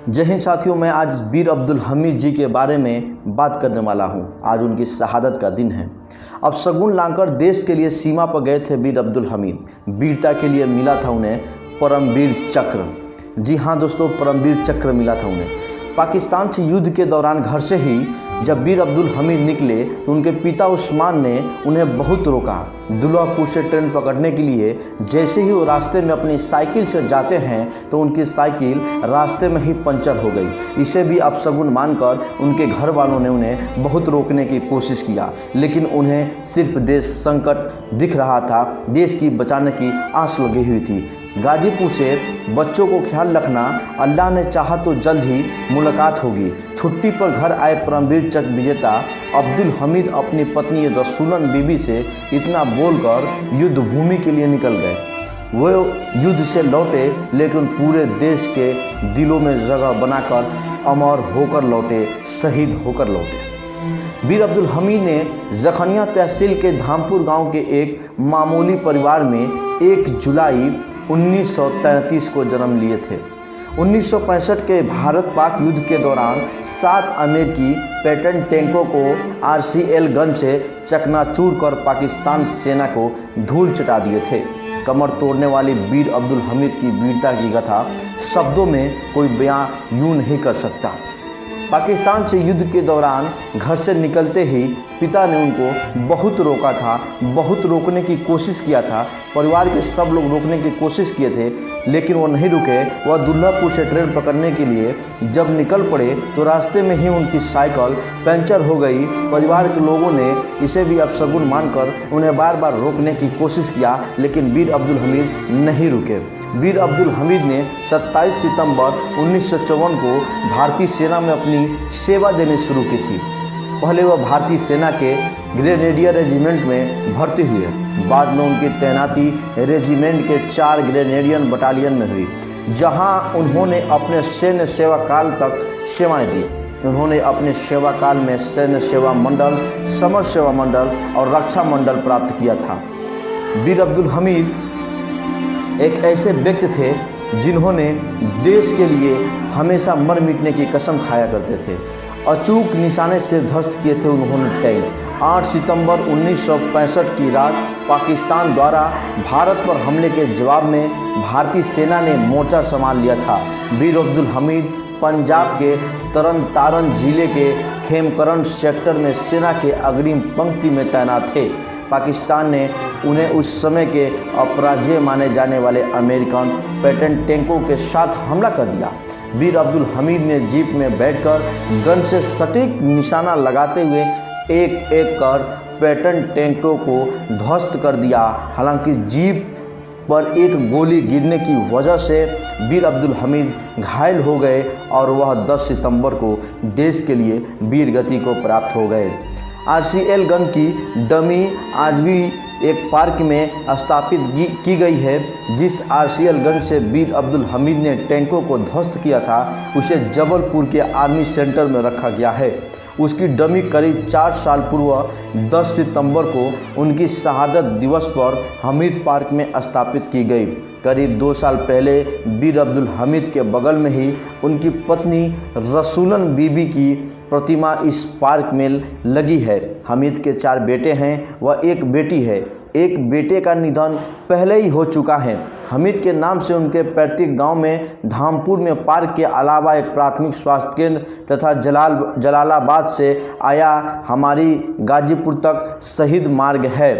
जय हिंद साथियों, मैं आज बीर अब्दुल हमीद जी के बारे में बात करने वाला हूं। आज उनकी शहादत का दिन है। अब शगुन लाकर देश के लिए सीमा पर गए थे बीर अब्दुल हमीद। वीरता के लिए मिला था उन्हें परमवीर चक्र। जी हाँ दोस्तों, परमवीर चक्र मिला था उन्हें। पाकिस्तान से युद्ध के दौरान घर से ही जब बीर अब्दुल हमीद निकले तो उनके पिता उस्मान ने उन्हें बहुत रोका। दुल्हापुर से ट्रेन पकड़ने के लिए जैसे ही वो रास्ते में अपनी साइकिल से जाते हैं तो उनकी साइकिल रास्ते में ही पंचर हो गई। इसे भी अपशगुन मानकर उनके घर वालों ने उन्हें बहुत रोकने की कोशिश किया, लेकिन उन्हें सिर्फ देश संकट दिख रहा था, देश की बचाने की आस लगी हुई थी। गाजीपुर से बच्चों को ख्याल रखना, अल्लाह ने चाहा तो जल्द ही मुलाकात होगी। छुट्टी पर घर आए परमवीर चक्र विजेता अब्दुल हमीद अपनी पत्नी रसूलन बीबी से इतना बोलकर युद्ध भूमि के लिए निकल गए। वो युद्ध से लौटे, लेकिन पूरे देश के दिलों में जगह बनाकर अमर होकर लौटे, शहीद होकर लौटे। बीर अब्दुल हमीद ने जखनिया तहसील के धामपुर गांव के एक मामूली परिवार में 1 जुलाई 1933 को जन्म लिए थे। 1965 के भारत पाक युद्ध के दौरान 7 अमेरिकी पैटर्न टैंकों को RCL गन से चकनाचूर कर पाकिस्तान सेना को धूल चटा दिए थे। कमर तोड़ने वाली बीर अब्दुल हमीद की वीरता की कथा शब्दों में कोई बयां यूं नहीं कर सकता। पाकिस्तान से युद्ध के दौरान घर से निकलते ही पिता ने उनको बहुत रोका था, बहुत रोकने की कोशिश किया था। परिवार के सब लोग रोकने की कोशिश किए थे, लेकिन वो नहीं रुके। वह दुल्हापुर से ट्रेन पकड़ने के लिए जब निकल पड़े तो रास्ते में ही उनकी साइकिल पंचर हो गई। परिवार के लोगों ने इसे भी अपशगुन मानकर उन्हें बार बार रोकने की कोशिश किया, लेकिन बीर अब्दुल हमीद नहीं रुके। बीर अब्दुल हमीद ने 27 सितंबर 1954 को भारतीय सेना में अपनी सेवा देनी शुरू की थी। पहले वह भारतीय सेना के ग्रेनेडियर रेजिमेंट में भर्ती हुए। बाद में उनकी तैनाती रेजिमेंट के 4 ग्रेनेडियर बटालियन में हुई, जहां उन्होंने अपने सैन्य सेवा काल तक सेवाएं दी। उन्होंने अपने सेवा काल में सैन्य सेवा मंडल, समर सेवा मंडल और रक्षा मंडल प्राप्त किया था। बीर अब्दुल हमीद एक ऐसे व्यक्ति थे जिन्होंने देश के लिए हमेशा मर मिटने की कसम खाया करते थे। अचूक निशाने से ध्वस्त किए थे उन्होंने टैंक। 8 सितंबर 1965 की रात पाकिस्तान द्वारा भारत पर हमले के जवाब में भारतीय सेना ने मोर्चा संभाल लिया था। बीर अब्दुल हमीद पंजाब के तरन तारण जिले के खेमकरण सेक्टर में सेना के अग्रिम पंक्ति में तैनात थे। पाकिस्तान ने उन्हें उस समय के अपराजेय माने जाने वाले अमेरिकन पैटर्न टैंकों के साथ हमला कर दिया। बीर अब्दुल हमीद ने जीप में बैठकर गन से सटीक निशाना लगाते हुए एक एक कर पैटर्न टैंकों को ध्वस्त कर दिया। हालांकि जीप पर एक गोली गिरने की वजह से बीर अब्दुल हमीद घायल हो गए और वह 10 सितंबर को देश के लिए वीर गति को प्राप्त हो गए। RCL गन की डमी आज भी एक पार्क में स्थापित की गई है। जिस RCL गन से बीर अब्दुल हमीद ने टैंकों को ध्वस्त किया था, उसे जबलपुर के आर्मी सेंटर में रखा गया है। उसकी डमी करीब 4 साल पूर्व 10 सितंबर को उनकी शहादत दिवस पर हमीद पार्क में स्थापित की गई। करीब 2 साल पहले बीर अब्दुल हमीद के बगल में ही उनकी पत्नी रसूलन बीबी की प्रतिमा इस पार्क में लगी है। हमीद के 4 बेटे हैं व 1 बेटी है। एक बेटे का निधन पहले ही हो चुका है। हमीद के नाम से उनके पैतृक गांव में धामपुर में पार्क के अलावा एक प्राथमिक स्वास्थ्य केंद्र तथा जलालाबाद से आया हमारी गाजीपुर तक शहीद मार्ग है।